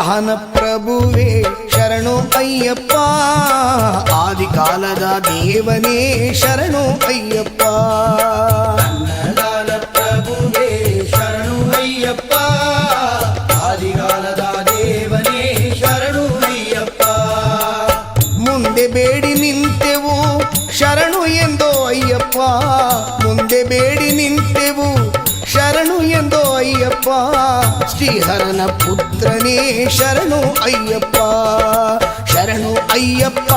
ಅನ್ನದಾನ ಪ್ರಭುವೇ ಶರಣು ಅಯ್ಯಪ್ಪ, ಆದಿಕಾಲದ ದೇವನೇ ಶರಣು ಅಯ್ಯಪ್ಪ. ಅನ್ನದಾನ ಪ್ರಭುವೇ ಶರಣು ಅಯ್ಯಪ್ಪ, ಆದಿಕಾಲದ ದೇವನೇ ಶರಣು ಅಯ್ಯಪ್ಪ. ಮುಂದೆ ಬೇಡಿ ನಿಂತೆವು ಶರಣು ಎಂದೋ ಅಯ್ಯಪ್ಪ, ಮುಂದೆ ಬೇಡಿ ನಿಂತೆವು ಶರಣು ಎಂದೋ ಅಯ್ಯಪ್ಪ. ಶ್ರೀಹರನ ಪುತ್ರನೇ ಶರಣು ಅಯ್ಯಪ್ಪ, ಶರಣು ಅಯ್ಯಪ್ಪ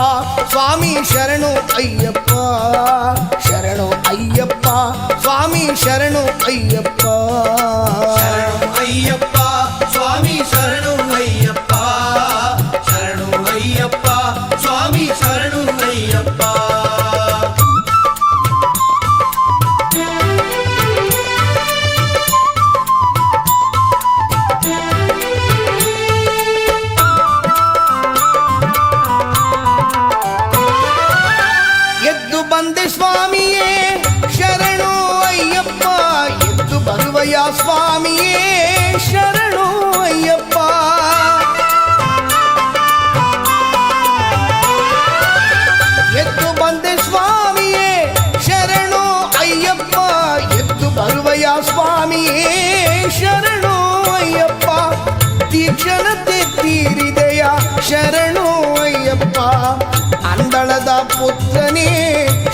ಸ್ವಾಮಿ ಶರಣು ಅಯ್ಯಪ್ಪ, ಶರಣು ಅಯ್ಯಪ್ಪ ಸ್ವಾಮಿ ಶರಣು ಅಯ್ಯಪ್ಪ. ಶರಣು ಅಯ್ಯಪ್ಪ ಸ್ವಾಮಿ ಶರಣು ಅಯ್ಯಪ್ಪ, ಶರಣು ಅಯ್ಯಪ್ಪ ಸ್ವಾಮಿ ಶರಣು ಅಯ್ಯಪ್ಪ. ಎದ್ದು ಬಂದೆ ಸ್ವಾಮಿಯೇ ಶರಣು ಅಯ್ಯಪ್ಪ, ಎದ್ದು ಬರುವಯ ಸ್ವಾಮಿಯೇ ಶರಣು ಅಯ್ಯಪ್ಪ. ಎದ್ದು ಬಂದೆ ಸ್ವಾಮಿಯೇ ಶರಣು ಅಯ್ಯಪ್ಪ, ಎದ್ದು ಬರುವಯ ಸ್ವಾಮಿಯೇ ಶರಣು ಅಯ್ಯಪ್ಪ. ತೀಕ್ಷಣತೆ ತೀರಿದೆಯ ಶರಣು ಅಯ್ಯಪ್ಪ, ಅಂದಳದ ಪುತ್ರನೇ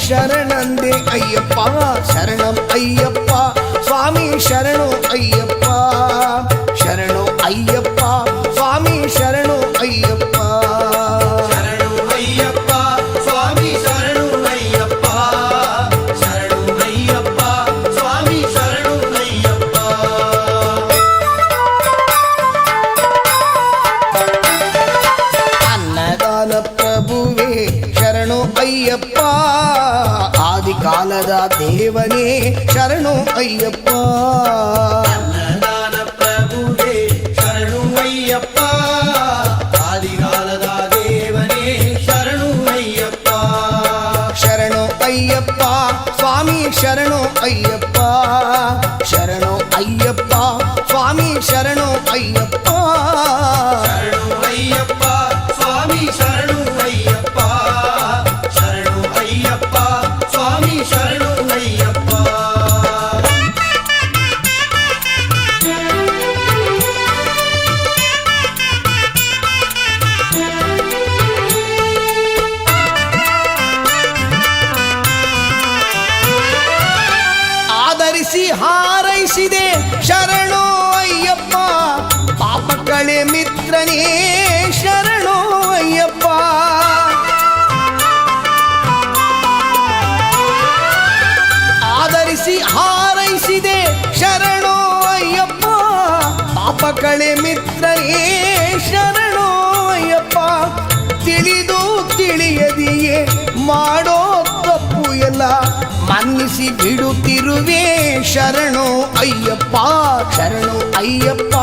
ಶರಣಂದೆ ಅಯ್ಯಪ್ಪ, ಶರಣಂ ಅಯ್ಯಪ್ಪ ಸ್ವಾಮಿ ಶರಣು ಅಯ್ಯಪ್ಪ, ಶರಣು ಅಯ್ಯಪ್ಪ ಸ್ವಾಮಿ ಶರಣು ಅಯ್ಯಪ್ಪ. ಶರಣು ಅಯ್ಯಪ್ಪ ಸ್ವಾಮಿ ಶರಣು ಅಯ್ಯಪ್ಪ, ಶರಣು ಅಯ್ಯಪ್ಪ ಸ್ವಾಮಿ ಶರಣು ಅಯ್ಯಪ್ಪ. ಅನ್ನದಾನ ಪ್ರಭುವೇ ಶರಣು ಅಯ್ಯಪ್ಪ, ಆದಿಕಾಲದ ದೇವನೇ ಶರಣು ಅಯ್ಯಪ್ಪ. ಅನ್ನದಾನ ಪ್ರಭುವೇ ಶರಣು ಅಯ್ಯಪ್ಪ, ಆದಿಕಾಲದ ದೇವನೇ ಶರಣು ಅಯ್ಯಪ್ಪ. ಶರಣು ಅಯ್ಯಪ್ಪ ಸ್ವಾಮಿ ಶರಣು ಅಯ್ಯಪ್ಪ, ಶರಣು ಅಯ್ಯಪ್ಪ ಸ್ವಾಮಿ ಶರಣು ಅಯ್ಯಪ್ಪ. ಶರಣು ಅಯ್ಯಪ್ಪ ಸ್ವಾಮಿ ಶರಣು ಅಯ್ಯಪ್ಪ, ಶರಣು ಅಯ್ಯಪ್ಪ ಸ್ವಾಮಿ ಶರಣು ಅಯ್ಯಪ್ಪ. ಆದರಿಸಿ ಹಾರೈಸಿದೆ ಶರಣು ಅಯ್ಯಪ್ಪ, ಪಾಪ ಕಳೆ ಮಿತ್ರನೇ ಶರಣು ಅಯ್ಯಪ್ಪ. ಆದರಿಸಿ ಹಾರೈಸಿದೆ ಶರಣು ಅಯ್ಯಪ್ಪ, ಪಾಪ ಕಳೆ ಮಿತ್ರನೇ ಶರಣು ಅಯ್ಯಪ್ಪ. ತಿಳಿದು ತಿಳಿಯದಿಯೇ ಮಾಡೋ ತಪ್ಪು ಎಲ್ಲ ಮನ್ನಿಸಿ ಬಿಡುತ್ತಿರುವೆ ಶರಣು ಅಯ್ಯಪ್ಪ, ಶರಣು ಅಯ್ಯಪ್ಪ.